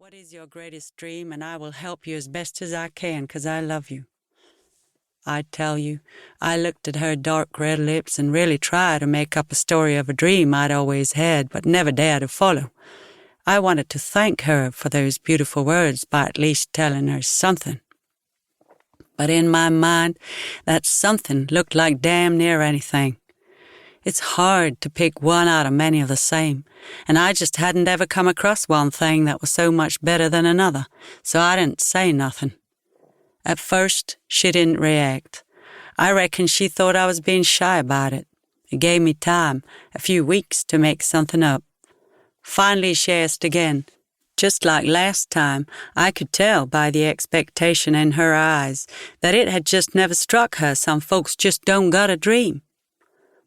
What is your greatest dream? And I will help you as best as I can, 'cause I love you. I tell you, I looked at her dark red lips and really tried to make up a story of a dream I'd always had, but never dared to follow. I wanted to thank her for those beautiful words by at least telling her something. But in my mind, that something looked like damn near anything. It's hard to pick one out of many of the same, and I just hadn't ever come across one thing that was so much better than another, so I didn't say nothing. At first, she didn't react. I reckon she thought I was being shy about it. It gave me time, a few weeks, to make something up. Finally, she asked again. Just like last time, I could tell by the expectation in her eyes that it had just never struck her some folks just don't got a dream.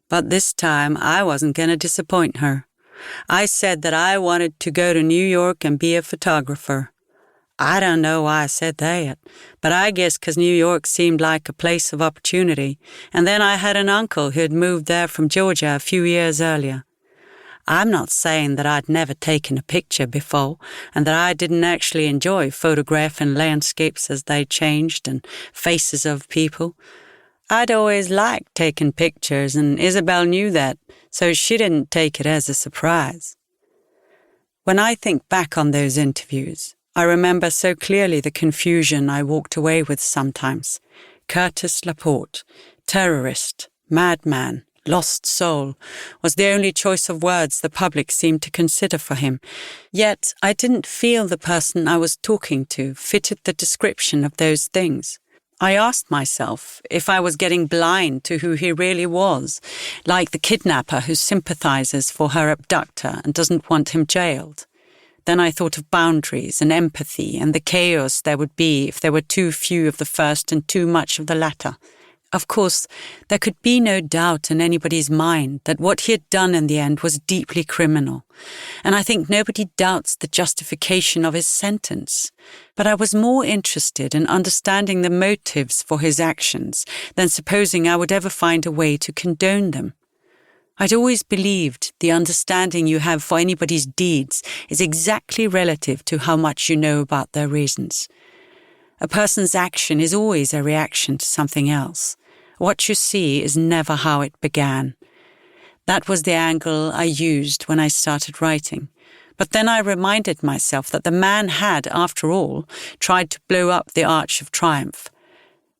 But this time, I wasn't going to disappoint her. I said that I wanted to go to New York and be a photographer. I don't know why I said that, but I guess 'cause New York seemed like a place of opportunity, and then I had an uncle who had moved there from Georgia a few years earlier. I'm not saying that I'd never taken a picture before, and that I didn't actually enjoy photographing landscapes as they changed and faces of people. I'd always liked taking pictures, and Isabel knew that, so she didn't take it as a surprise. When I think back on those interviews, I remember so clearly the confusion I walked away with sometimes. Curtis Laporte, terrorist, madman, lost soul, was the only choice of words the public seemed to consider for him. Yet I didn't feel the person I was talking to fitted the description of those things. I asked myself if I was getting blind to who he really was, like the kidnapper who sympathizes for her abductor and doesn't want him jailed. Then I thought of boundaries and empathy and the chaos there would be if there were too few of the first and too much of the latter. Of course, there could be no doubt in anybody's mind that what he had done in the end was deeply criminal, and I think nobody doubts the justification of his sentence. But I was more interested in understanding the motives for his actions than supposing I would ever find a way to condone them. I'd always believed the understanding you have for anybody's deeds is exactly relative to how much you know about their reasons. A person's action is always a reaction to something else. What you see is never how it began. That was the angle I used when I started writing. But then I reminded myself that the man had, after all, tried to blow up the Arch of Triumph.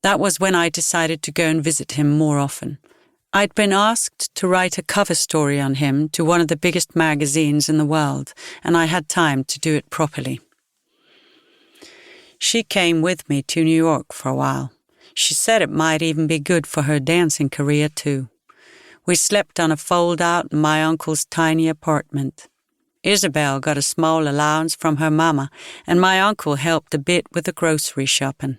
That was when I decided to go and visit him more often. I'd been asked to write a cover story on him to one of the biggest magazines in the world, and I had time to do it properly. She came with me to New York for a while. She said it might even be good for her dancing career, too. We slept on a fold-out in my uncle's tiny apartment. Isabel got a small allowance from her mama, and my uncle helped a bit with the grocery shopping.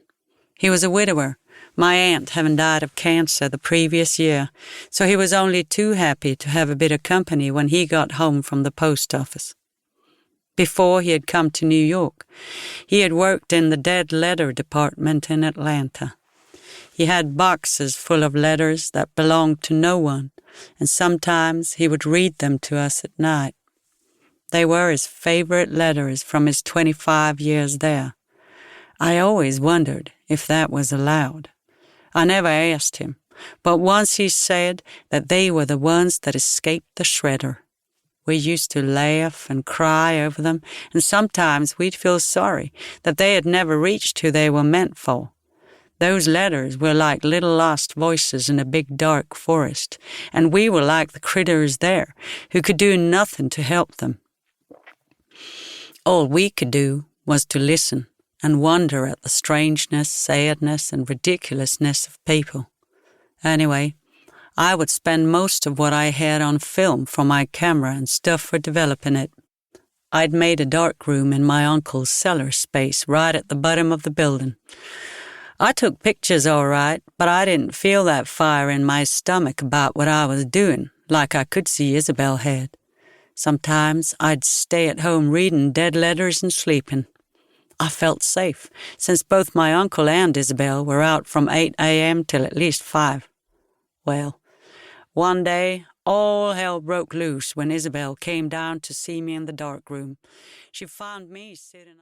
He was a widower, my aunt having died of cancer the previous year, so he was only too happy to have a bit of company when he got home from the post office. Before he had come to New York, he had worked in the dead letter department in Atlanta. He had boxes full of letters that belonged to no one, and sometimes he would read them to us at night. They were his favorite letters from his 25 years there. I always wondered if that was allowed. I never asked him, but once he said that they were the ones that escaped the shredder. We used to laugh and cry over them, and sometimes we'd feel sorry that they had never reached who they were meant for. Those letters were like little lost voices in a big dark forest, and we were like the critters there, who could do nothing to help them. All we could do was to listen and wonder at the strangeness, sadness, and ridiculousness of people. Anyway, I would spend most of what I had on film for my camera and stuff for developing it. I'd made a dark room in my uncle's cellar space right at the bottom of the building. I took pictures all right, but I didn't feel that fire in my stomach about what I was doing, like I could see Isabel had. Sometimes I'd stay at home reading dead letters and sleeping. I felt safe, since both my uncle and Isabel were out from 8 a.m. till at least 5. Well, one day, all hell broke loose when Isabel came down to see me in the dark room. She found me sitting